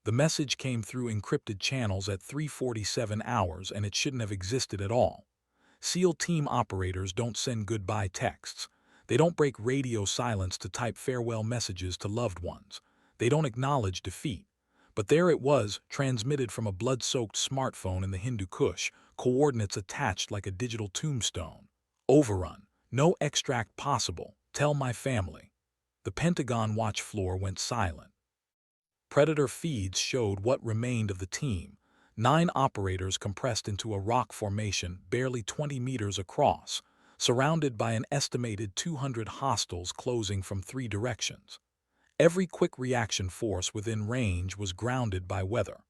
The message came through encrypted channels at 3:47 hours and it shouldn't have existed at all. SEAL team operators don't send goodbye texts. They don't break radio silence to type farewell messages to loved ones. They don't acknowledge defeat. But there it was, transmitted from a blood-soaked smartphone in the Hindu Kush, coordinates attached like a digital tombstone. Overrun. No extract possible. Tell my family. The Pentagon watch floor went silent. Predator feeds showed what remained of the team. 9 operators compressed into a rock formation barely 20 meters across, surrounded by an estimated 200 hostiles closing from 3 directions. Every quick reaction force within range was grounded by weather.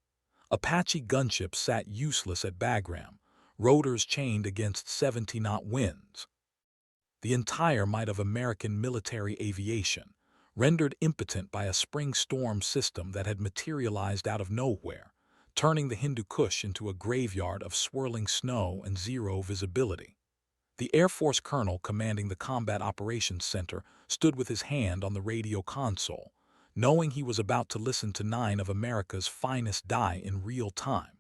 Apache gunships sat useless at Bagram, rotors chained against 70-knot winds. The entire might of American military aviation, rendered impotent by a spring storm system that had materialized out of nowhere, turning the Hindu Kush into a graveyard of swirling snow and zero visibility. The Air Force colonel commanding the Combat Operations Center stood with his hand on the radio console, knowing he was about to listen to 9 of America's finest die in real time.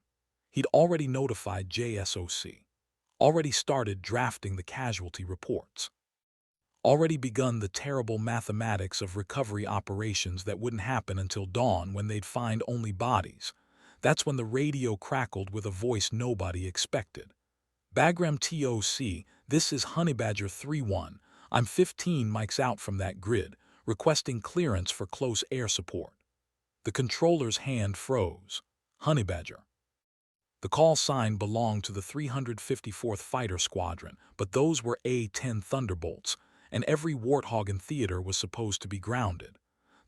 He'd already notified JSOC, already started drafting the casualty reports, already begun the terrible mathematics of recovery operations that wouldn't happen until dawn when they'd find only bodies. That's when the radio crackled with a voice nobody expected. Bagram TOC, this is Honeybadger 3-1. I'm 15 mics out from that grid, requesting clearance for close air support. The controller's hand froze. Honeybadger. The call sign belonged to the 354th Fighter Squadron, but those were A-10 Thunderbolts, and every warthog in theater was supposed to be grounded.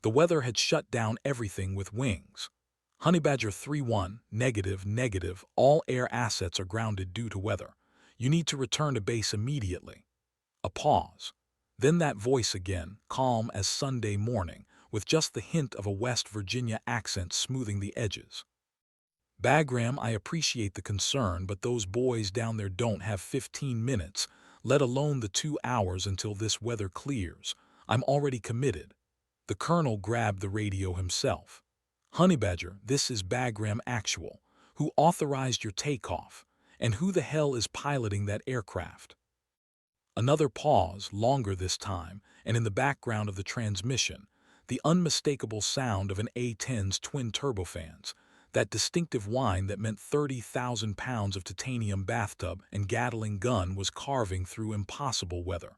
The weather had shut down everything with wings. Honeybadger 3-1, negative, all air assets are grounded due to weather. You need to return to base immediately. A pause. Then that voice again, calm as Sunday morning, with just the hint of a West Virginia accent smoothing the edges. Bagram, I appreciate the concern, but those boys down there don't have 15 minutes, let alone the 2 hours until this weather clears. I'm already committed. The colonel grabbed the radio himself. Honeybadger, this is Bagram Actual. Who authorized your takeoff? And who the hell is piloting that aircraft? Another pause, longer this time, and in the background of the transmission, the unmistakable sound of an A-10's twin turbofans, that distinctive whine that meant 30,000 pounds of titanium bathtub and Gatling gun was carving through impossible weather.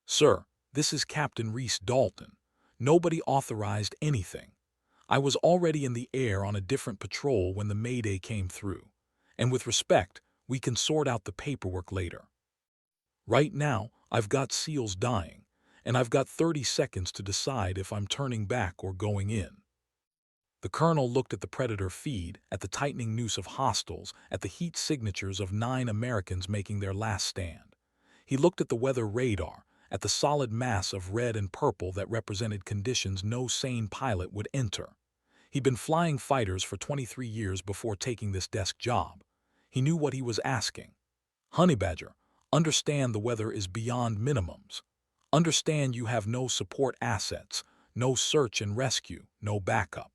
Sir, this is Captain Reese Dalton. Nobody authorized anything. I was already in the air on a different patrol when the Mayday came through. And with respect, we can sort out the paperwork later. Right now, I've got SEALs dying, and I've got 30 seconds to decide if I'm turning back or going in. The colonel looked at the Predator feed, at the tightening noose of hostiles, at the heat signatures of 9 Americans making their last stand. He looked at the weather radar, at the solid mass of red and purple that represented conditions no sane pilot would enter. He'd been flying fighters for 23 years before taking this desk job. He knew what he was asking. Honeybadger, understand the weather is beyond minimums. Understand you have no support assets, no search and rescue, no backup.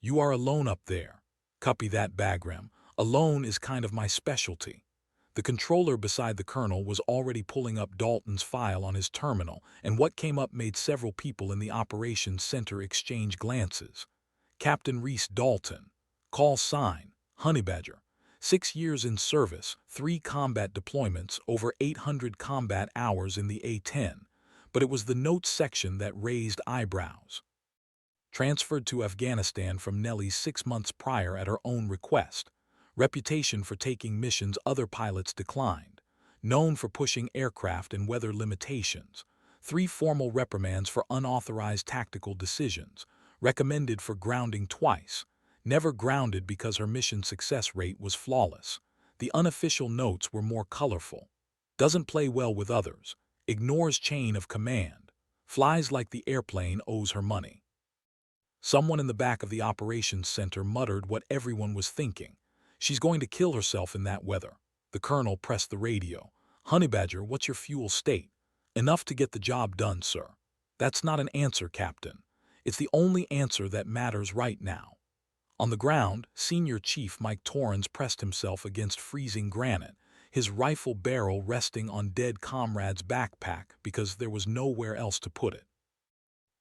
You are alone up there. Copy that, Bagram. Alone is kind of my specialty. The controller beside the colonel was already pulling up Dalton's file on his terminal, and what came up made several people in the operations center exchange glances. Captain Reese Dalton. Call sign, Honeybadger. 6 years in service, 3 combat deployments, over 800 combat hours in the A-10. But it was the notes section that raised eyebrows. Transferred to Afghanistan from Nellie 6 months prior at her own request. Reputation for taking missions other pilots declined. Known for pushing aircraft and weather limitations. 3 formal reprimands for unauthorized tactical decisions. Recommended for grounding twice. Never grounded because her mission success rate was flawless. The unofficial notes were more colorful. Doesn't play well with others. Ignores chain of command. Flies like the airplane owes her money. Someone in the back of the operations center muttered what everyone was thinking. She's going to kill herself in that weather. The colonel pressed the radio. Honeybadger, what's your fuel state? Enough to get the job done, sir. That's not an answer, Captain. It's the only answer that matters right now. On the ground, Senior Chief Mike Torrens pressed himself against freezing granite, his rifle barrel resting on dead comrade's backpack because there was nowhere else to put it.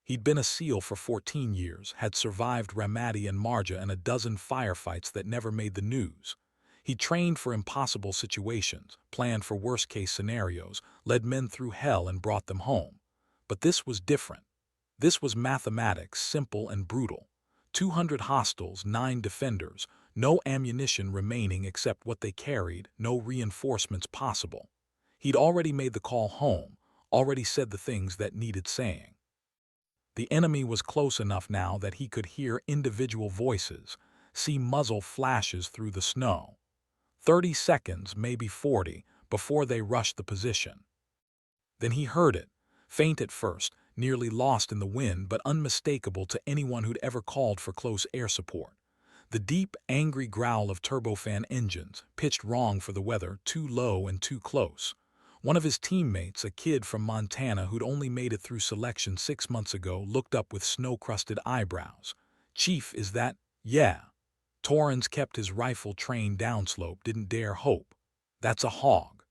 He'd been a SEAL for 14 years, had survived Ramadi and Marja and a dozen firefights that never made the news. He trained for impossible situations, planned for worst-case scenarios, led men through hell and brought them home. But this was different. This was mathematics, simple and brutal. 200 hostiles, 9 defenders, no ammunition remaining except what they carried, no reinforcements possible. He'd already made the call home, already said the things that needed saying. The enemy was close enough now that he could hear individual voices, see muzzle flashes through the snow. 30 seconds, maybe 40, before they rushed the position. Then he heard it, faint at first, nearly lost in the wind but unmistakable to anyone who'd ever called for close air support. The deep, angry growl of turbofan engines, pitched wrong for the weather, too low and too close. One of his teammates, a kid from Montana who'd only made it through selection 6 months ago, looked up with snow-crusted eyebrows. "Chief, is that—" "Yeah." Torrens kept his rifle trained downslope, didn't dare hope. "That's a hog."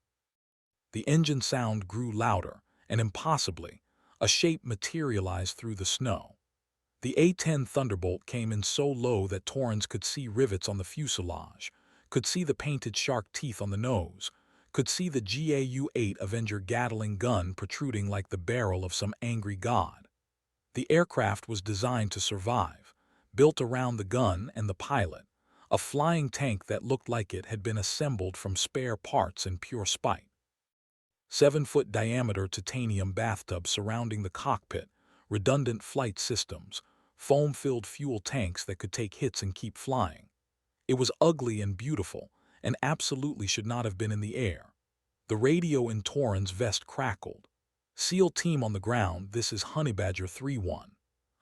The engine sound grew louder, and impossibly, a shape materialized through the snow. The A-10 Thunderbolt came in so low that Torrens could see rivets on the fuselage, could see the painted shark teeth on the nose, could see the GAU-8 Avenger Gatling gun protruding like the barrel of some angry god. The aircraft was designed to survive, built around the gun and the pilot, a flying tank that looked like it had been assembled from spare parts in pure spite. 7-foot diameter titanium bathtub surrounding the cockpit, redundant flight systems, foam-filled fuel tanks that could take hits and keep flying. It was ugly and beautiful, and absolutely should not have been in the air. The radio in Torrens' vest crackled. "SEAL team on the ground, this is Honeybadger 3-1.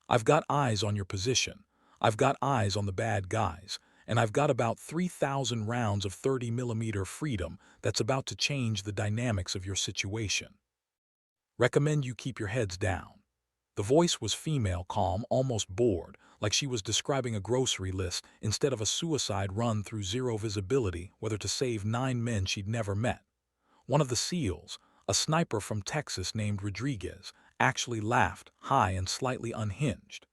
I've got eyes on your position. I've got eyes on the bad guys, and I've got about 3,000 rounds of 30mm Freedom that's about to change the dynamics of your situation. Recommend you keep your heads down." The voice was female, calm, almost bored, like she was describing a grocery list instead of a suicide run through zero visibility, whether to save 9 men she'd never met. One of the SEALs, a sniper from Texas named Rodriguez, actually laughed, high and slightly unhinged.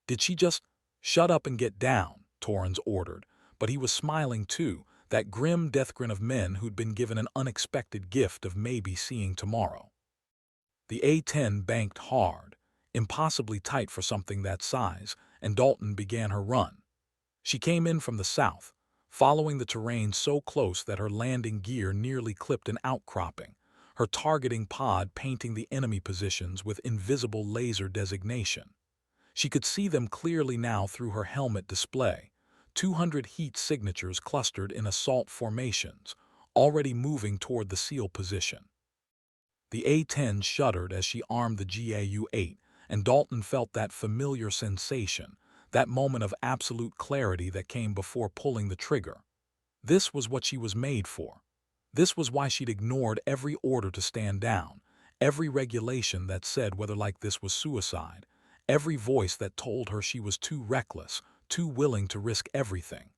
"Did she just—" "Shut up and get down," Torrens ordered, but he was smiling too, that grim death grin of men who'd been given an unexpected gift of maybe seeing tomorrow. The A-10 banked hard, impossibly tight for something that size, and Dalton began her run. She came in from the south, following the terrain so close that her landing gear nearly clipped an outcropping, her targeting pod painting the enemy positions with invisible laser designation. She could see them clearly now through her helmet display, 200 heat signatures clustered in assault formations, already moving toward the SEAL position. The A-10 shuddered as she armed the GAU-8, and Dalton felt that familiar sensation, that moment of absolute clarity that came before pulling the trigger. This was what she was made for. This was why she'd ignored every order to stand down, every regulation that said whether like this was suicide, every voice that told her she was too reckless, too willing to risk everything.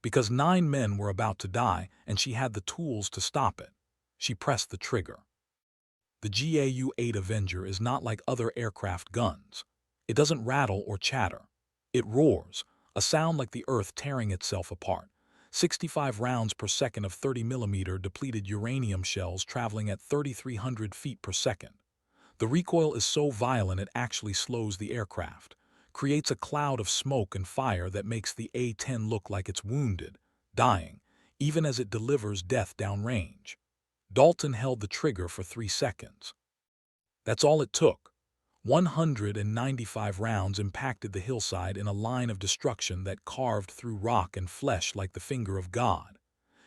Because 9 men were about to die, and she had the tools to stop it. She pressed the trigger. The GAU-8 Avenger is not like other aircraft guns. It doesn't rattle or chatter. It roars, a sound like the earth tearing itself apart. 65 rounds per second of 30mm depleted uranium shells traveling at 3,300 feet per second. The recoil is so violent it actually slows the aircraft, creates a cloud of smoke and fire that makes the A-10 look like it's wounded, dying, even as it delivers death downrange. Dalton held the trigger for 3 seconds. That's all it took. 195 rounds impacted the hillside in a line of destruction that carved through rock and flesh like the finger of God.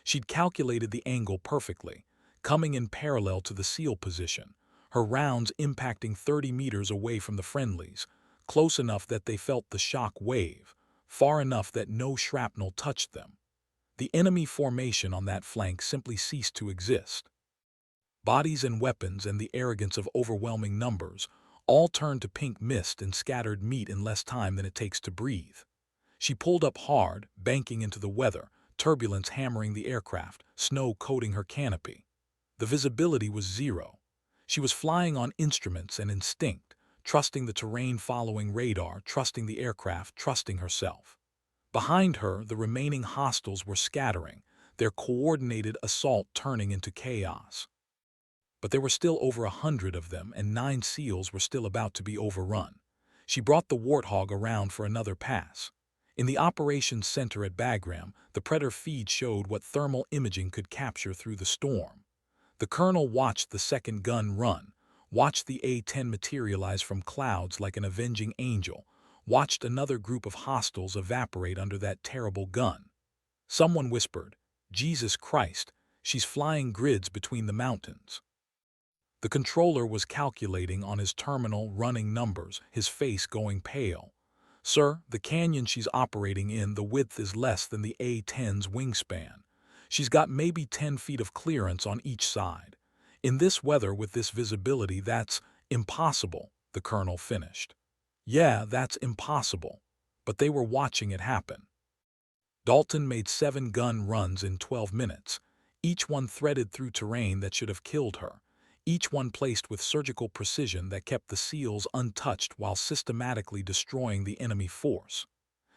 She'd calculated the angle perfectly, coming in parallel to the SEAL position, her rounds impacting 30 meters away from the friendlies, close enough that they felt the shock wave, far enough that no shrapnel touched them. The enemy formation on that flank simply ceased to exist. Bodies and weapons and the arrogance of overwhelming numbers all turned to pink mist and scattered meat in less time than it takes to breathe. She pulled up hard, banking into the weather, turbulence hammering the aircraft, snow coating her canopy. The visibility was zero. She was flying on instruments and instinct, trusting the terrain following radar, trusting the aircraft, trusting herself. Behind her, the remaining hostiles were scattering, their coordinated assault turning into chaos. But there were still over 100 of them, and 9 SEALs were still about to be overrun. She brought the Warthog around for another pass. In the operations center at Bagram, the Predator feed showed what thermal imaging could capture through the storm. The colonel watched the second gun run, watched the A-10 materialize from clouds like an avenging angel, watched another group of hostiles evaporate under that terrible gun. Someone whispered, "Jesus Christ, she's flying grids between the mountains." The controller was calculating on his terminal, running numbers, his face going pale. "Sir, the canyon she's operating in, the width is less than the A-10's wingspan. She's got maybe 10 feet of clearance on each side. In this weather with this visibility, that's impossible," the colonel finished. "Yeah, that's impossible." But they were watching it happen. Dalton made 7 gun runs in 12 minutes, each one threaded through terrain that should have killed her, each one placed with surgical precision that kept the SEALs untouched while systematically destroying the enemy force.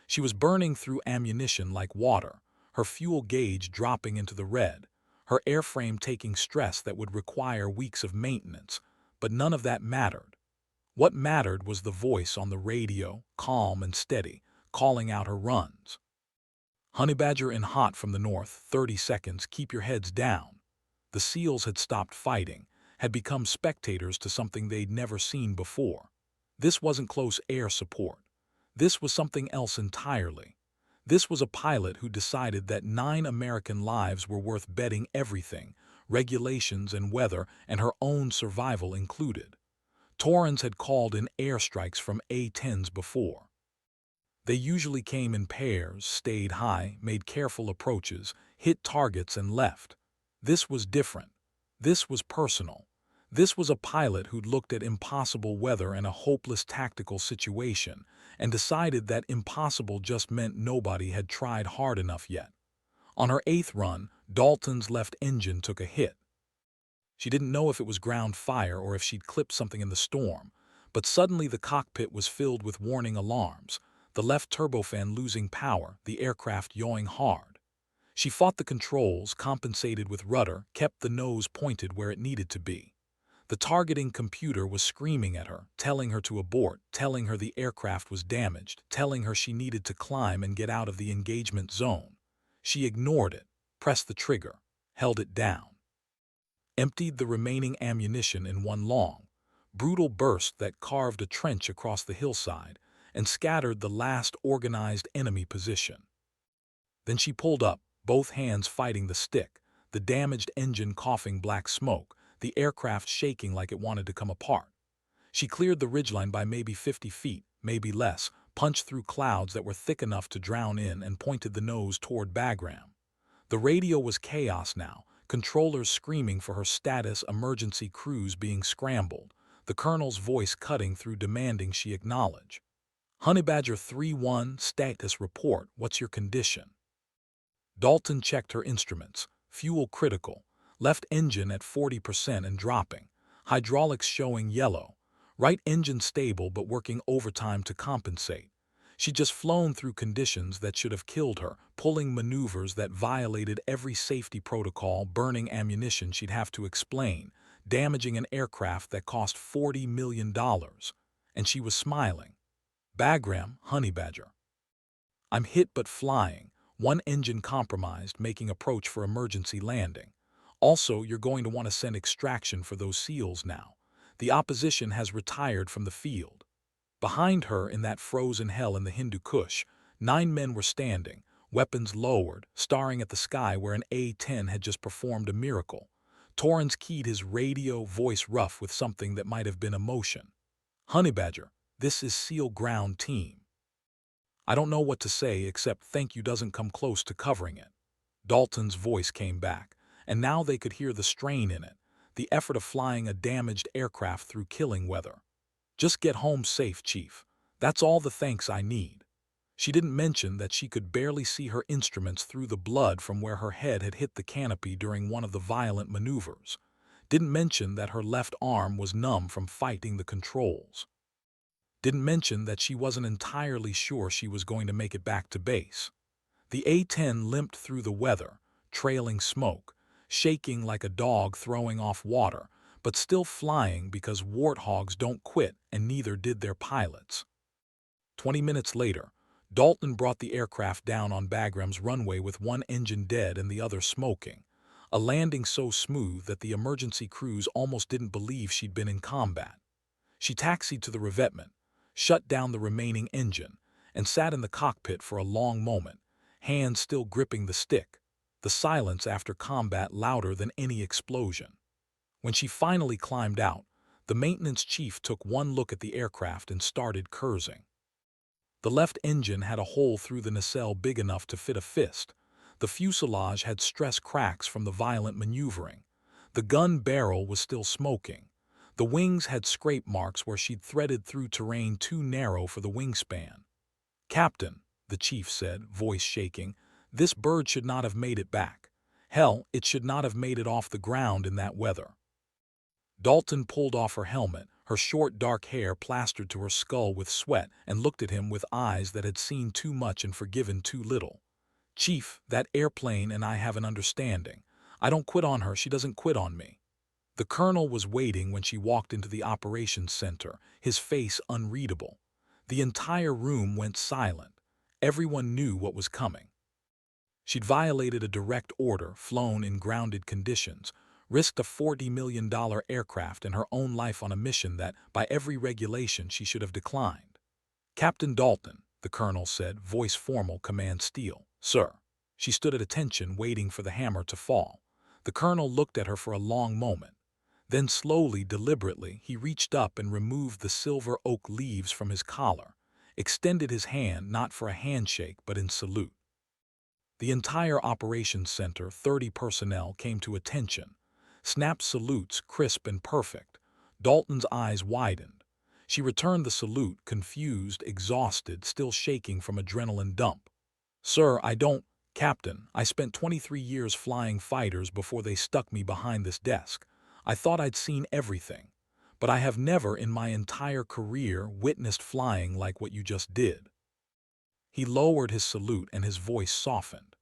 She was burning through ammunition like water, her fuel gauge dropping into the red, her airframe taking stress that would require weeks of maintenance, but none of that mattered. What mattered was the voice on the radio, calm and steady, calling out her runs. "Honeybadger in hot from the north, 30 seconds, keep your heads down." The SEALs had stopped fighting, had become spectators to something they'd never seen before. This wasn't close air support. This was something else entirely. This was a pilot who decided that 9 American lives were worth betting everything, regulations and weather, and her own survival included. Torrens had called in airstrikes from A-10s before. They usually came in pairs, stayed high, made careful approaches, hit targets and left. This was different. This was personal. This was a pilot who'd looked at impossible weather and a hopeless tactical situation and decided that impossible just meant nobody had tried hard enough yet. On her 8th run, Dalton's left engine took a hit. She didn't know if it was ground fire or if she'd clipped something in the storm, but suddenly the cockpit was filled with warning alarms, the left turbofan losing power, the aircraft yawing hard. She fought the controls, compensated with rudder, kept the nose pointed where it needed to be. The targeting computer was screaming at her, telling her to abort, telling her the aircraft was damaged, telling her she needed to climb and get out of the engagement zone. She ignored it, pressed the trigger, held it down. Emptied the remaining ammunition in one long, brutal burst that carved a trench across the hillside and scattered the last organized enemy position. Then she pulled up, both hands fighting the stick, the damaged engine coughing black smoke, the aircraft shaking like it wanted to come apart. She cleared the ridgeline by maybe 50 feet, maybe less, punched through clouds that were thick enough to drown in, and pointed the nose toward Bagram. The radio was chaos now, controllers screaming for her status, emergency crews being scrambled, the colonel's voice cutting through demanding she acknowledge. "Honeybadger 3-1, status report, what's your condition?" Dalton checked her instruments, fuel critical, left engine at 40% and dropping, hydraulics showing yellow, right engine stable but working overtime to compensate. She'd just flown through conditions that should have killed her, pulling maneuvers that violated every safety protocol, burning ammunition she'd have to explain, damaging an aircraft that cost $40 million. And she was smiling. "Bagram, Honeybadger. I'm hit but flying, one engine compromised, making approach for emergency landing. Also, you're going to want to send extraction for those SEALs now. The opposition has retired from the field." Behind her, in that frozen hell in the Hindu Kush, 9 men were standing, weapons lowered, staring at the sky where an A-10 had just performed a miracle. Torrens keyed his radio, voice rough with something that might have been emotion. "Honeybadger, this is SEAL ground team. I don't know what to say except thank you doesn't come close to covering it." Dalton's voice came back, and now they could hear the strain in it, the effort of flying a damaged aircraft through killing weather. "Just get home safe, Chief. That's all the thanks I need." She didn't mention that she could barely see her instruments through the blood from where her head had hit the canopy during one of the violent maneuvers. Didn't mention that her left arm was numb from fighting the controls. Didn't mention that she wasn't entirely sure she was going to make it back to base. The A-10 limped through the weather, trailing smoke, shaking like a dog throwing off water, but still flying because warthogs don't quit, and neither did their pilots. 20 minutes later, Dalton brought the aircraft down on Bagram's runway with one engine dead and the other smoking, a landing so smooth that the emergency crews almost didn't believe she'd been in combat. She taxied to the revetment, shut down the remaining engine, and sat in the cockpit for a long moment, hands still gripping the stick, the silence after combat louder than any explosion. When she finally climbed out, the maintenance chief took one look at the aircraft and started cursing. The left engine had a hole through the nacelle big enough to fit a fist. The fuselage had stress cracks from the violent maneuvering. The gun barrel was still smoking. The wings had scrape marks where she'd threaded through terrain too narrow for the wingspan. "Captain," the chief said, voice shaking, "this bird should not have made it back. Hell, it should not have made it off the ground in that weather." Dalton pulled off her helmet, her short dark hair plastered to her skull with sweat, and looked at him with eyes that had seen too much and forgiven too little. "Chief, that airplane and I have an understanding. I don't quit on her, she doesn't quit on me." The colonel was waiting when she walked into the operations center, his face unreadable. The entire room went silent. Everyone knew what was coming. She'd violated a direct order, flown in grounded conditions, risked a $40 million aircraft and her own life on a mission that, by every regulation, she should have declined. "Captain Dalton," the colonel said, voice formal, command steel. "Sir." She stood at attention, waiting for the hammer to fall. The colonel looked at her for a long moment. Then slowly, deliberately, he reached up and removed the silver oak leaves from his collar, extended his hand not for a handshake but in salute. The entire operations center, 30 personnel, came to attention. Snapped salutes, crisp and perfect. Dalton's eyes widened. She returned the salute, confused, exhausted, still shaking from adrenaline dump. "Sir, I don't, Captain, I spent 23 years flying fighters before they stuck me behind this desk. I thought I'd seen everything. But I have never in my entire career witnessed flying like what you just did." He lowered his salute and his voice softened.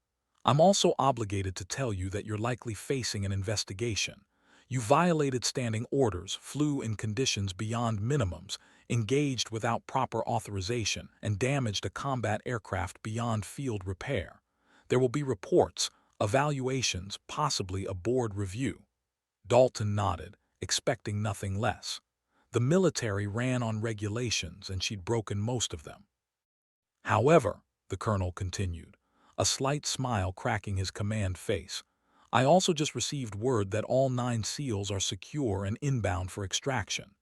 "I'm also obligated to tell you that you're likely facing an investigation. You violated standing orders, flew in conditions beyond minimums, engaged without proper authorization, and damaged a combat aircraft beyond field repair. There will be reports, evaluations, possibly a board review." Dalton nodded, expecting nothing less. The military ran on regulations, and she'd broken most of them. "However," the colonel continued, a slight smile cracking his command face, "I also just received word that all 9 SEALs are secure and inbound for extraction.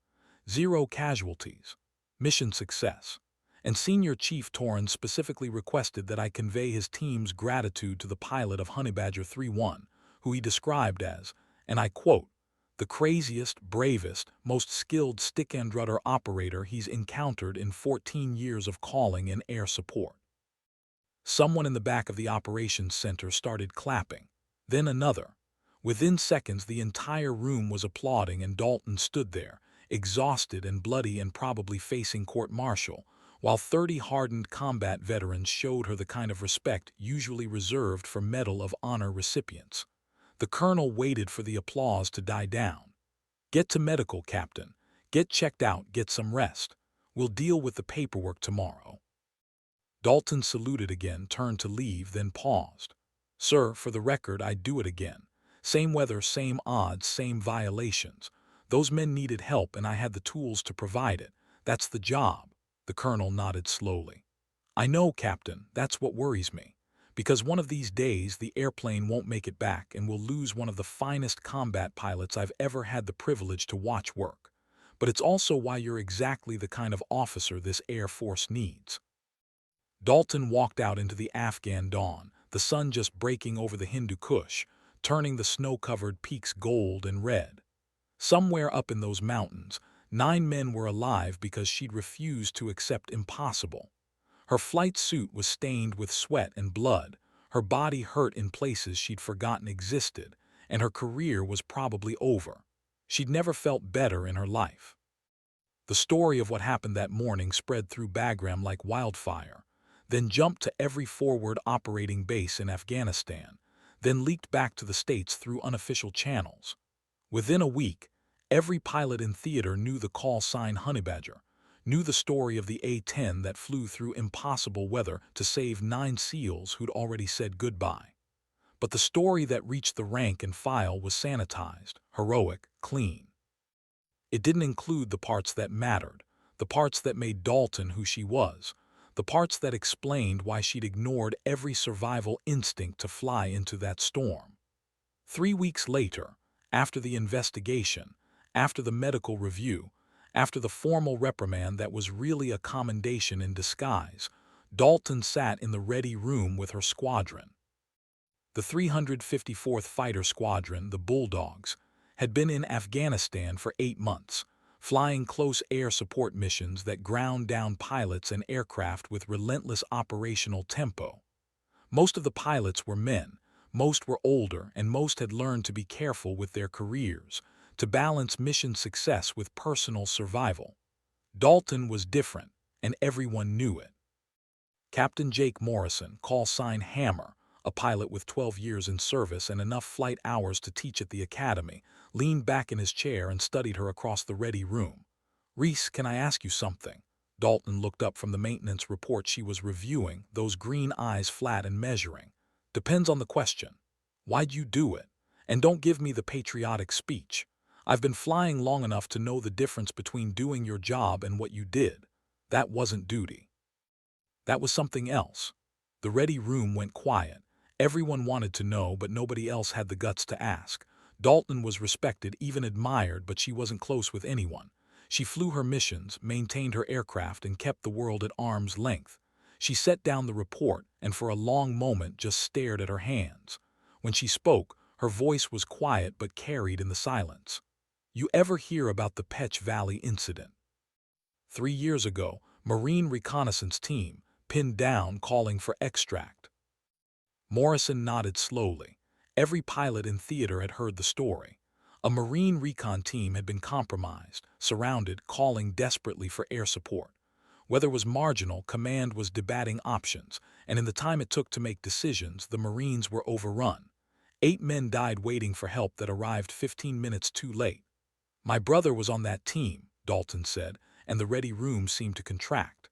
0 casualties. Mission success. And Senior Chief Torrens specifically requested that I convey his team's gratitude to the pilot of Honeybadger 3-1, who he described as, and I quote, the craziest, bravest, most skilled stick-and-rudder operator he's encountered in 14 years of calling in air support." Someone in the back of the operations center started clapping, then another. Within seconds, the entire room was applauding, and Dalton stood there, exhausted and bloody and probably facing court-martial, while 30 hardened combat veterans showed her the kind of respect usually reserved for Medal of Honor recipients. The colonel waited for the applause to die down. "Get to medical, Captain. Get checked out, get some rest. We'll deal with the paperwork tomorrow." Dalton saluted again, turned to leave, then paused. "Sir, for the record, I'd do it again. Same weather, same odds, same violations. Those men needed help and I had the tools to provide it. That's the job." The colonel nodded slowly. "I know, Captain, that's what worries me. Because one of these days the airplane won't make it back and we'll lose one of the finest combat pilots I've ever had the privilege to watch work. But it's also why you're exactly the kind of officer this Air Force needs." Dalton walked out into the Afghan dawn, the sun just breaking over the Hindu Kush, turning the snow-covered peaks gold and red. Somewhere up in those mountains, 9 men were alive because she'd refused to accept impossible. Her flight suit was stained with sweat and blood, her body hurt in places she'd forgotten existed, and her career was probably over. She'd never felt better in her life. The story of what happened that morning spread through Bagram like wildfire, then jumped to every forward operating base in Afghanistan, then leaked back to the States through unofficial channels. Within a week, every pilot in theater knew the call sign Honeybadger, knew the story of the A-10 that flew through impossible weather to save 9 SEALs who'd already said goodbye. But the story that reached the rank and file was sanitized, heroic, clean. It didn't include the parts that mattered, the parts that made Dalton who she was, the parts that explained why she'd ignored every survival instinct to fly into that storm. 3 weeks later, after the investigation, after the medical review, after the formal reprimand that was really a commendation in disguise, Dalton sat in the ready room with her squadron. The 354th Fighter Squadron, the Bulldogs, had been in Afghanistan for 8 months, flying close air support missions that ground down pilots and aircraft with relentless operational tempo. Most of the pilots were men, most were older, and most had learned to be careful with their careers, to balance mission success with personal survival. Dalton was different, and everyone knew it. Captain Jake Morrison, call sign Hammer, a pilot with 12 years in service and enough flight hours to teach at the academy, leaned back in his chair and studied her across the ready room. "Reese, can I ask you something?" Dalton looked up from the maintenance report she was reviewing, those green eyes flat and measuring. "Depends on the question. Why'd you do it? And don't give me the patriotic speech. I've been flying long enough to know the difference between doing your job and what you did. That wasn't duty. That was something else." The ready room went quiet. Everyone wanted to know, but nobody else had the guts to ask. Dalton was respected, even admired, but she wasn't close with anyone. She flew her missions, maintained her aircraft, and kept the world at arm's length. She set down the report and for a long moment just stared at her hands. When she spoke, her voice was quiet but carried in the silence. "You ever hear about the Petch Valley incident? 3 years ago, Marine reconnaissance team, pinned down calling for extract." Morrison nodded slowly. Every pilot in theater had heard the story. A Marine recon team had been compromised, surrounded, calling desperately for air support. Weather was marginal, command was debating options, and in the time it took to make decisions, the Marines were overrun. 8 men died waiting for help that arrived 15 minutes too late. "My brother was on that team," Dalton said, and the ready room seemed to contract.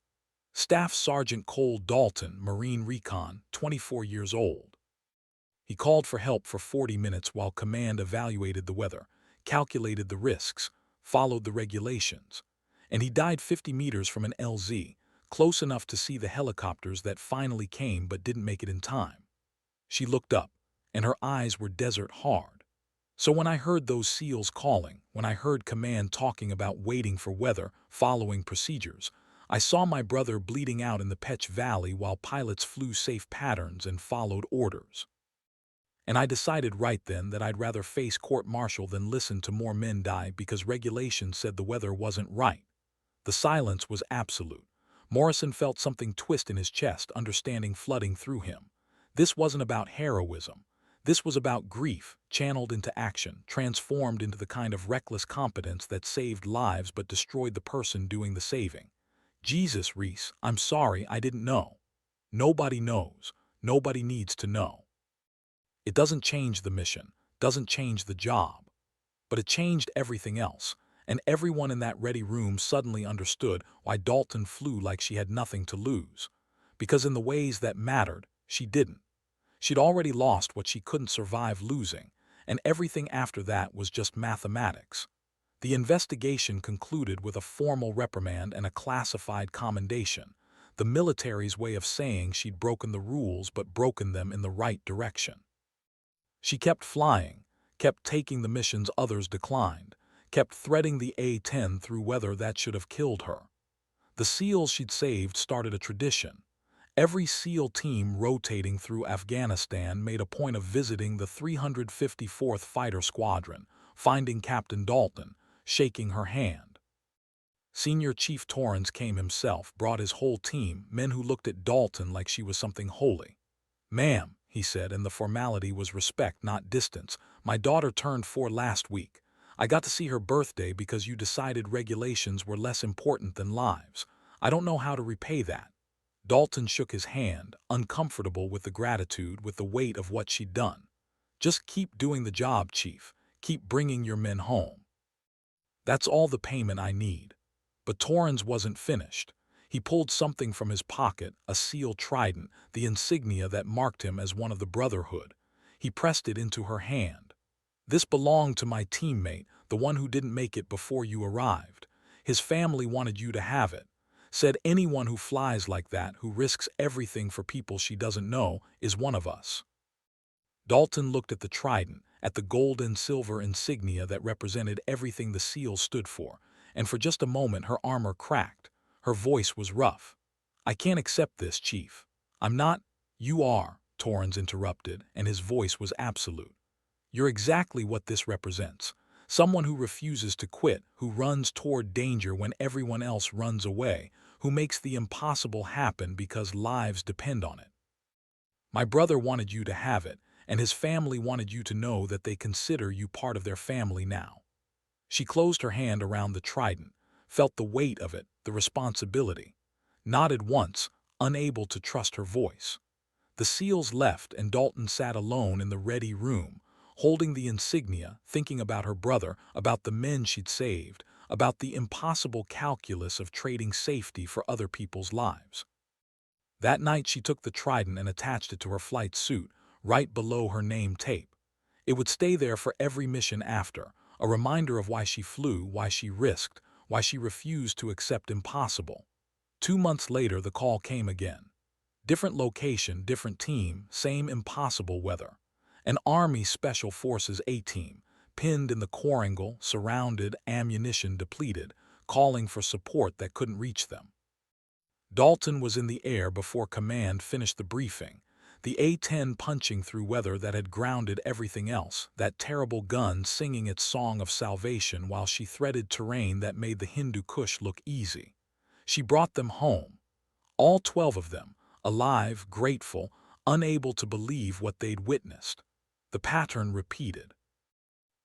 Staff Sergeant Cole Dalton, Marine Recon, 24 years old. He called for help for 40 minutes while command evaluated the weather, calculated the risks, followed the regulations. And he died 50 meters from an LZ, close enough to see the helicopters that finally came but didn't make it in time. She looked up, and her eyes were desert hard. "So when I heard those SEALs calling, when I heard command talking about waiting for weather, following procedures, I saw my brother bleeding out in the Petch Valley while pilots flew safe patterns and followed orders. And I decided right then that I'd rather face court-martial than listen to more men die because regulations said the weather wasn't right." The silence was absolute. Morrison felt something twist in his chest, understanding flooding through him. This wasn't about heroism. This was about grief, channeled into action, transformed into the kind of reckless competence that saved lives but destroyed the person doing the saving. "Jesus, Reese, I'm sorry, I didn't know." Nobody knows. Nobody needs to know. It doesn't change the mission, doesn't change the job. But it changed everything else, and everyone in that ready room suddenly understood why Dalton flew like she had nothing to lose. Because in the ways that mattered, she didn't. She'd already lost what she couldn't survive losing, and everything after that was just mathematics. The investigation concluded with a formal reprimand and a classified commendation, the military's way of saying she'd broken the rules but broken them in the right direction. She kept flying, kept taking the missions others declined, kept threading the A-10 through weather that should have killed her. The SEALs she'd saved started a tradition. Every SEAL team rotating through Afghanistan made a point of visiting the 354th Fighter Squadron, finding Captain Dalton, shaking her hand. Senior Chief Torrance came himself, brought his whole team, men who looked at Dalton like she was something holy. "Ma'am," he said, and the formality was respect, not distance, "my daughter turned 4 last week. I got to see her birthday because you decided regulations were less important than lives. I don't know how to repay that." Dalton shook his hand, uncomfortable with the gratitude, with the weight of what she'd done. "Just keep doing the job, Chief. Keep bringing your men home. That's all the payment I need." But Torrance wasn't finished. He pulled something from his pocket, a sealed trident, the insignia that marked him as one of the Brotherhood. He pressed it into her hand. "This belonged to my teammate, the one who didn't make it before you arrived. His family wanted you to have it. Said anyone who flies like that, who risks everything for people she doesn't know, is one of us." Dalton looked at the trident, at the gold and silver insignia that represented everything the seal stood for, and for just a moment her armor cracked. Her voice was rough. "I can't accept this, Chief. I'm not—" "You are," Torrance interrupted, and his voice was absolute. "You're exactly what this represents. Someone who refuses to quit, who runs toward danger when everyone else runs away, who makes the impossible happen because lives depend on it. My brother wanted you to have it, and his family wanted you to know that they consider you part of their family now." She closed her hand around the trident, felt the weight of it, the responsibility, nodded once, unable to trust her voice. The seals left, and Dalton sat alone in the ready room, holding the insignia, thinking about her brother, about the men she'd saved, about the impossible calculus of trading safety for other people's lives. That night she took the trident and attached it to her flight suit, right below her name tape. It would stay there for every mission after, a reminder of why she flew, why she risked, why she refused to accept impossible. 2 months later the call came again. Different location, different team, same impossible weather. An Army Special Forces A-team, pinned in the quadrangle, surrounded, ammunition depleted, calling for support that couldn't reach them. Dalton was in the air before command finished the briefing, the A-10 punching through weather that had grounded everything else, that terrible gun singing its song of salvation while she threaded terrain that made the Hindu Kush look easy. She brought them home, all 12 of them, alive, grateful, unable to believe what they'd witnessed. The pattern repeated.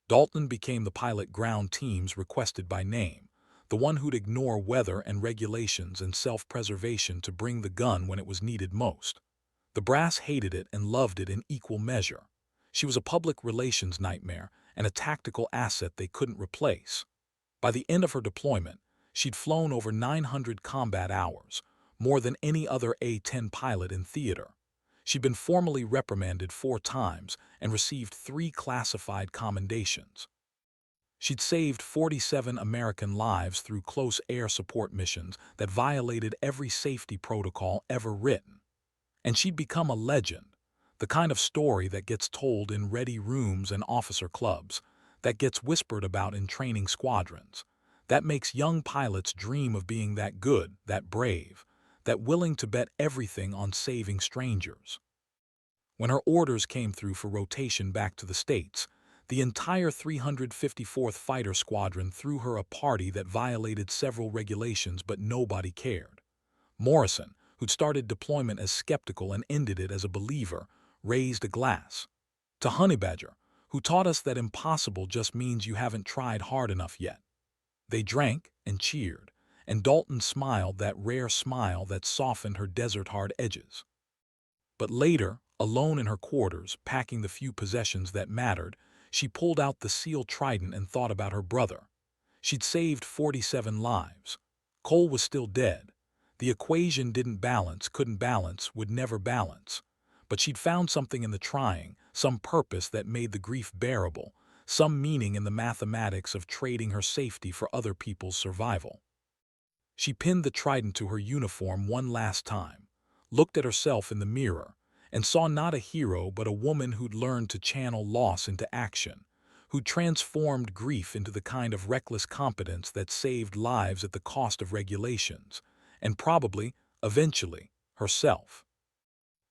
Dalton became the pilot ground teams requested by name, the one who'd ignore weather and regulations and self-preservation to bring the gun when it was needed most. The brass hated it and loved it in equal measure. She was a public relations nightmare and a tactical asset they couldn't replace. By the end of her deployment, she'd flown over 900 combat hours, more than any other A-10 pilot in theater. She'd been formally reprimanded 4 times and received 3 classified commendations. She'd saved 47 American lives through close air support missions that violated every safety protocol ever written. And she'd become a legend, the kind of story that gets told in ready rooms and officer clubs, that gets whispered about in training squadrons, that makes young pilots dream of being that good, that brave, that willing to bet everything on saving strangers. When her orders came through for rotation back to the States, the entire 354th Fighter Squadron threw her a party that violated several regulations, but nobody cared. Morrison, who'd started deployment as skeptical and ended it as a believer, raised a glass. To Honeybadger, who taught us that impossible just means you haven't tried hard enough yet. They drank and cheered, and Dalton smiled, that rare smile that softened her desert-hard edges. But later, alone in her quarters, packing the few possessions that mattered, she pulled out the sealed trident and thought about her brother. She'd saved 47 lives. Cole was still dead. The equation didn't balance, couldn't balance, would never balance. But she'd found something in the trying, some purpose that made the grief bearable, some meaning in the mathematics of trading her safety for other people's survival. She pinned the trident to her uniform one last time, looked at herself in the mirror, and saw not a hero but a woman who'd learned to channel loss into action, who transformed grief into the kind of reckless competence that saved lives at the cost of regulations, and probably, eventually, herself.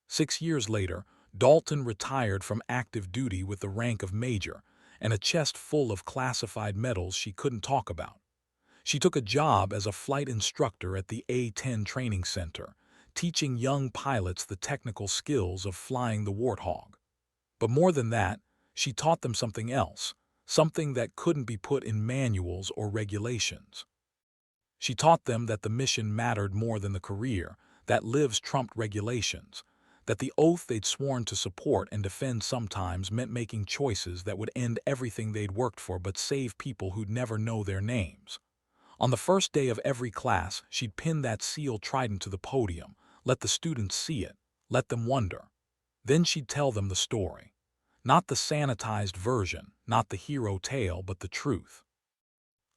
6 years later, Dalton retired from active duty with the rank of major and a chest full of classified medals she couldn't talk about. She took a job as a flight instructor at the A-10 training center, teaching young pilots the technical skills of flying the Warthog. But more than that, she taught them something else, something that couldn't be put in manuals or regulations. She taught them that the mission mattered more than the career, that lives trumped regulations, that the oath they'd sworn to support and defend sometimes meant making choices that would end everything they'd worked for but save people who'd never know their names. On the first day of every class, she'd pin that seal trident to the podium, let the students see it, let them wonder. Then she'd tell them the story. Not the sanitized version, not the hero tale, but the truth.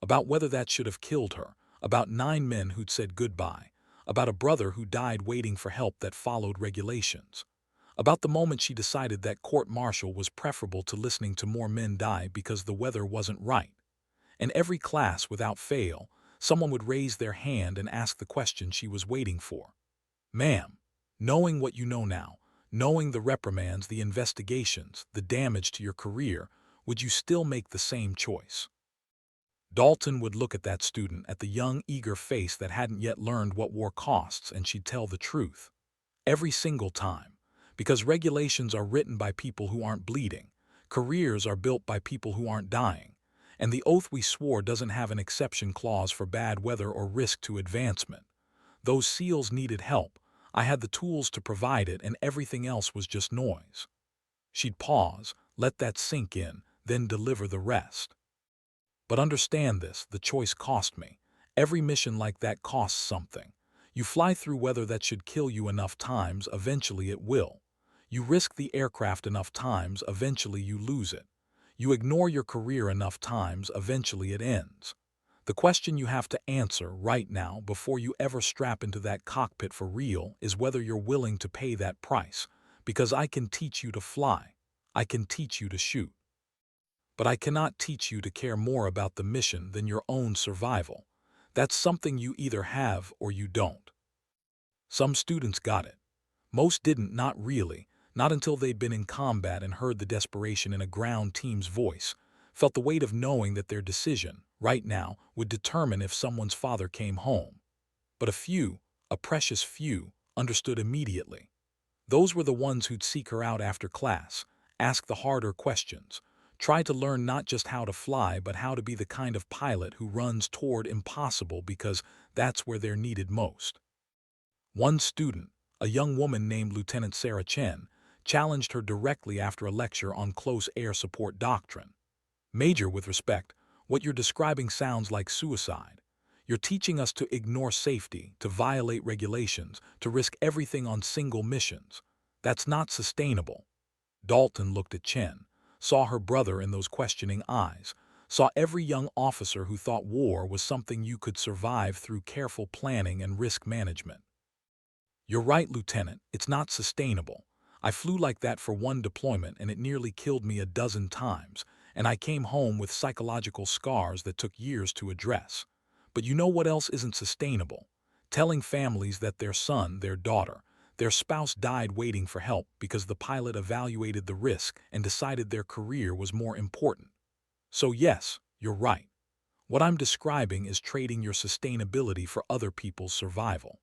About whether that should have killed her, about 9 men who'd said goodbye, about a brother who died waiting for help that followed regulations, about the moment she decided that court-martial was preferable to listening to more men die because the weather wasn't right. In every class, without fail, someone would raise their hand and ask the question she was waiting for. Ma'am, knowing what you know now, knowing the reprimands, the investigations, the damage to your career, would you still make the same choice? Dalton would look at that student, at the young, eager face that hadn't yet learned what war costs, and she'd tell the truth. Every single time. Because regulations are written by people who aren't bleeding. Careers are built by people who aren't dying. And the oath we swore doesn't have an exception clause for bad weather or risk to advancement. Those SEALs needed help. I had the tools to provide it, and everything else was just noise. She'd pause, let that sink in, then deliver the rest. But understand this, the choice cost me. Every mission like that costs something. You fly through weather that should kill you enough times, eventually it will. You risk the aircraft enough times, eventually you lose it. You ignore your career enough times, eventually it ends. The question you have to answer right now, before you ever strap into that cockpit for real, is whether you're willing to pay that price. Because I can teach you to fly. I can teach you to shoot. But I cannot teach you to care more about the mission than your own survival. That's something you either have or you don't. Some students got it. Most didn't, not really, not until they'd been in combat and heard the desperation in a ground team's voice, felt the weight of knowing that their decision, right now, would determine if someone's father came home. But a few, a precious few, understood immediately. Those were the ones who'd seek her out after class, ask the harder questions, try to learn not just how to fly but how to be the kind of pilot who runs toward impossible because that's where they're needed most. One student, a young woman named Lieutenant Sarah Chen, challenged her directly after a lecture on close air support doctrine. Major, with respect, what you're describing sounds like suicide. You're teaching us to ignore safety, to violate regulations, to risk everything on single missions. That's not sustainable. Dalton looked at Chen, saw her brother in those questioning eyes, saw every young officer who thought war was something you could survive through careful planning and risk management. You're right, Lieutenant, it's not sustainable. I flew like that for one deployment and it nearly killed me a dozen times, and I came home with psychological scars that took years to address. But you know what else isn't sustainable? Telling families that their son, their daughter, their spouse died waiting for help because the pilot evaluated the risk and decided their career was more important. So yes, you're right. What I'm describing is trading your sustainability for other people's survival.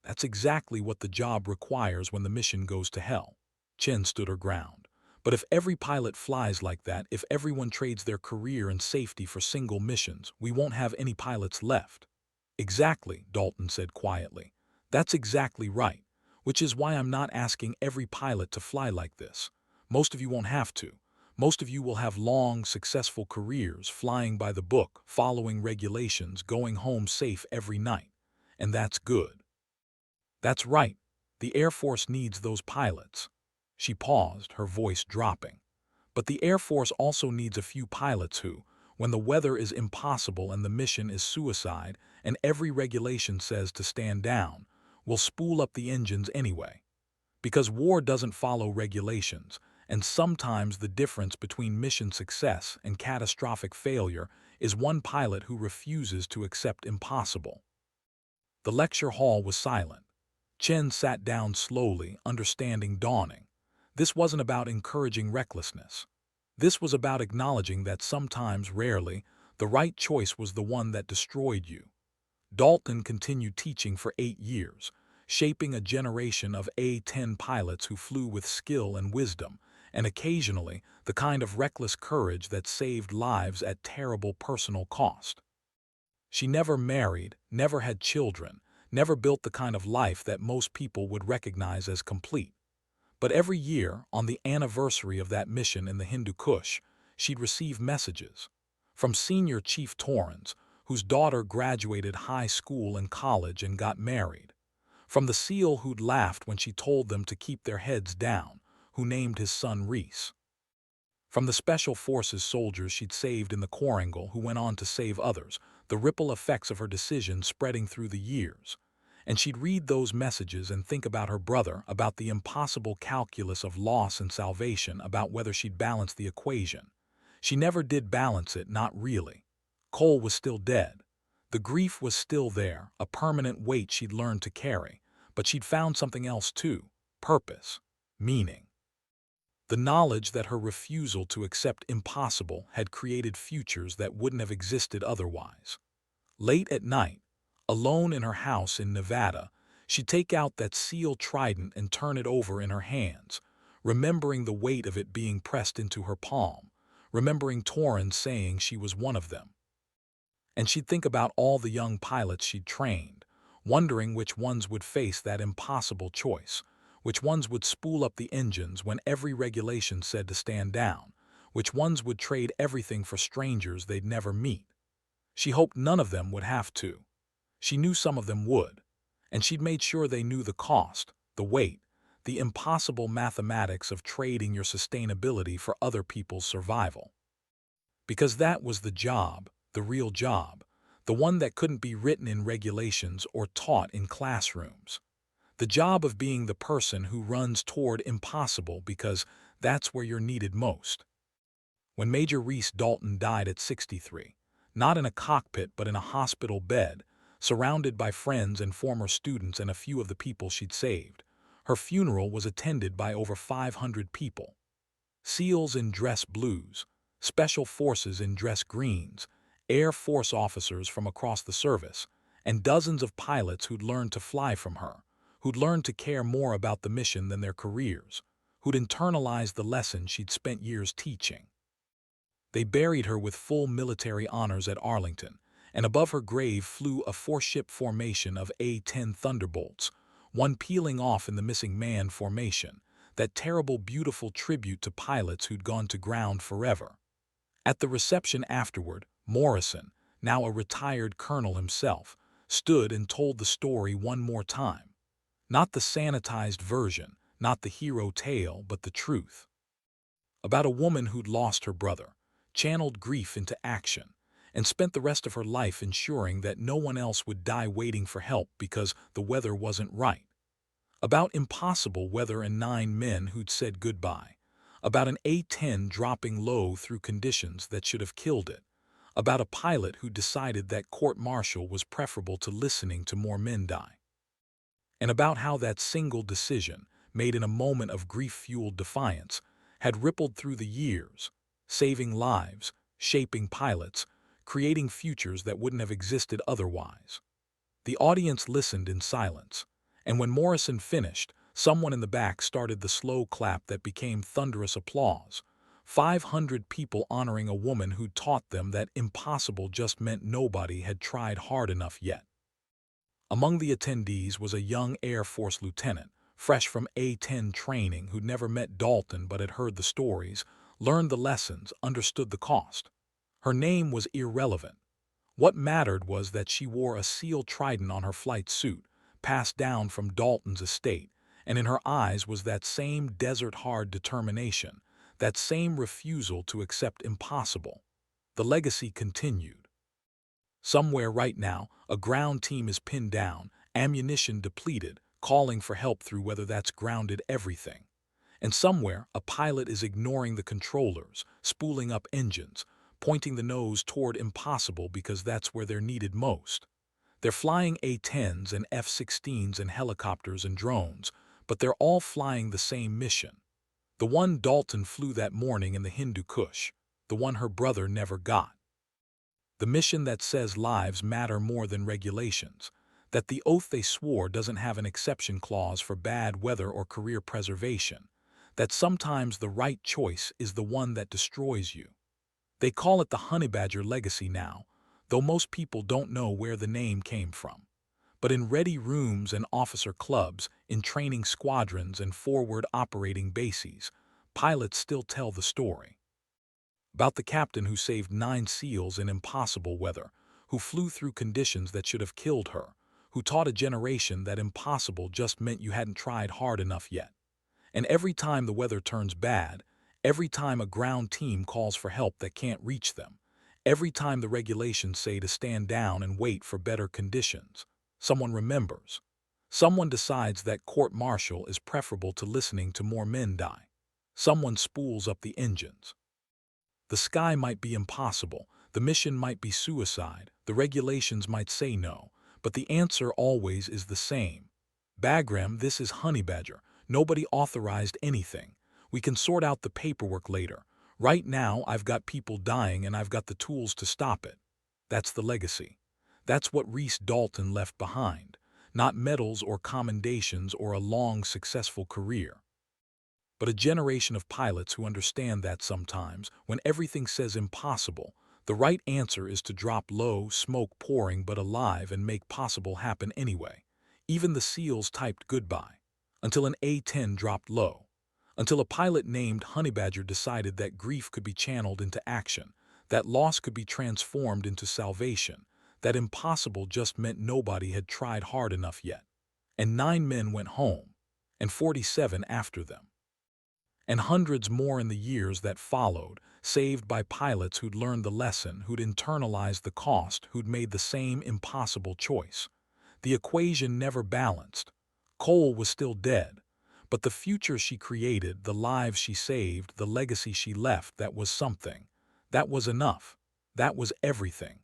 That's exactly what the job requires when the mission goes to hell. Chen stood her ground. But if every pilot flies like that, if everyone trades their career and safety for single missions, we won't have any pilots left. Exactly, Dalton said quietly. That's exactly right. Which is why I'm not asking every pilot to fly like this. Most of you won't have to. Most of you will have long, successful careers flying by the book, following regulations, going home safe every night. And that's good. That's right. The Air Force needs those pilots. She paused, her voice dropping. But the Air Force also needs a few pilots who, when the weather is impossible and the mission is suicide and every regulation says to stand down, will spool up the engines anyway. Because war doesn't follow regulations, and sometimes the difference between mission success and catastrophic failure is one pilot who refuses to accept impossible. The lecture hall was silent. Chen sat down slowly, understanding dawning. This wasn't about encouraging recklessness. This was about acknowledging that sometimes, rarely, The right choice was the one that destroyed you. Dalton continued teaching for 8 years, shaping a generation of A-10 pilots who flew with skill and wisdom, and occasionally the kind of reckless courage that saved lives at terrible personal cost. She never married, never had children, never built the kind of life that most people would recognize as complete. But every year, on the anniversary of that mission in the Hindu Kush, she'd receive messages from Senior Chief Torrens, whose daughter graduated high school and college and got married, from the SEAL who'd laughed when she told them to keep their heads down, who named his son Reese, from the Special Forces soldiers she'd saved in the Korangal who went on to save others, the ripple effects of her decision spreading through the years. And she'd read those messages and think about her brother, about the impossible calculus of loss and salvation, about whether she'd balance the equation. She never did balance it, not really. Cole was still dead. The grief was still there, a permanent weight she'd learned to carry. But she'd found something else too: purpose, meaning. The knowledge that her refusal to accept impossible had created futures that wouldn't have existed otherwise. Late at night, alone in her house in Nevada, she'd take out that SEAL trident and turn it over in her hands, remembering the weight of it being pressed into her palm, remembering Torrens saying she was one of them. And she'd think about all the young pilots she'd trained, wondering which ones would face that impossible choice, which ones would spool up the engines when every regulation said to stand down, which ones would trade everything for strangers they'd never meet. She hoped none of them would have to. She knew some of them would, and she'd made sure they knew the cost, the weight, the impossible mathematics of trading your sustainability for other people's survival. Because that was the job, the real job, the one that couldn't be written in regulations or taught in classrooms. The job of being the person who runs toward impossible because that's where you're needed most. When Major Reese Dalton died at 63, not in a cockpit but in a hospital bed, surrounded by friends and former students and a few of the people she'd saved, her funeral was attended by over 500 people. SEALs in dress blues, Special Forces in dress greens, Air Force officers from across the service, and dozens of pilots who'd learned to fly from her, who'd learned to care more about the mission than their careers, who'd internalized the lesson she'd spent years teaching. They buried her with full military honors at Arlington, and above her grave flew a four-ship formation of A-10 Thunderbolts, one peeling off in the Missing Man formation, that terrible, beautiful tribute to pilots who'd gone to ground forever. At the reception afterward, Morrison, now a retired colonel himself, stood and told the story one more time. Not the sanitized version, not the hero tale, but the truth. About a woman who'd lost her brother, channeled grief into action, and spent the rest of her life ensuring that no one else would die waiting for help because the weather wasn't right. About impossible weather and 9 men who'd said goodbye. About an A-10 dropping low through conditions that should have killed it. About a pilot who decided that court-martial was preferable to listening to more men die. And about how that single decision, made in a moment of grief-fueled defiance, had rippled through the years, saving lives, shaping pilots, creating futures that wouldn't have existed otherwise. The audience listened in silence, and when Morrison finished, someone in the back started the slow clap that became thunderous applause. 500 people honoring a woman who taught them that impossible just meant nobody had tried hard enough yet. Among the attendees was a young Air Force lieutenant, fresh from A-10 training, who'd never met Dalton but had heard the stories, learned the lessons, understood the cost. Her name was irrelevant. What mattered was that she wore a SEAL trident on her flight suit, passed down from Dalton's estate, and in her eyes was that same desert-hard determination, that same refusal to accept impossible. The legacy continued. Somewhere right now, a ground team is pinned down, ammunition depleted, calling for help through whether that's grounded everything. And somewhere, a pilot is ignoring the controllers, spooling up engines, pointing the nose toward impossible because that's where they're needed most. They're flying A-10s and F-16s and helicopters and drones, but they're all flying the same mission. The one Dalton flew that morning in the Hindu Kush, the one her brother never got. The mission that says lives matter more than regulations, that the oath they swore doesn't have an exception clause for bad weather or career preservation, that sometimes the right choice is the one that destroys you. They call it the honey badger legacy now, though most people don't know where the name came from. But in ready rooms and officer clubs, in training squadrons and forward operating bases, pilots still tell the story. About the captain who saved 9 SEALs in impossible weather, who flew through conditions that should have killed her, who taught a generation that impossible just meant you hadn't tried hard enough yet. And every time the weather turns bad, every time a ground team calls for help that can't reach them, every time the regulations say to stand down and wait for better conditions, someone remembers. Someone decides that court-martial is preferable to listening to more men die. Someone spools up the engines. The sky might be impossible, the mission might be suicide, the regulations might say no, but the answer always is the same. Bagram, this is Honey Badger. Nobody authorized anything. We can sort out the paperwork later. Right now, I've got people dying and I've got the tools to stop it. That's the legacy. That's what Reese Dalton left behind. Not medals or commendations or a long, successful career, but a generation of pilots who understand that sometimes, when everything says impossible, the right answer is to drop low, smoke pouring but alive, and make possible happen anyway. Even the SEALs typed goodbye. Until an A-10 dropped low. Until a pilot named Honeybadger decided that grief could be channeled into action, that loss could be transformed into salvation, that impossible just meant nobody had tried hard enough yet. And 9 men went home, and 47 after them, and hundreds more in the years that followed, saved by pilots who'd learned the lesson, who'd internalized the cost, who'd made the same impossible choice. The equation never balanced. Cole was still dead, but the future she created, the lives she saved, the legacy she left, that was something. That was enough. That was everything.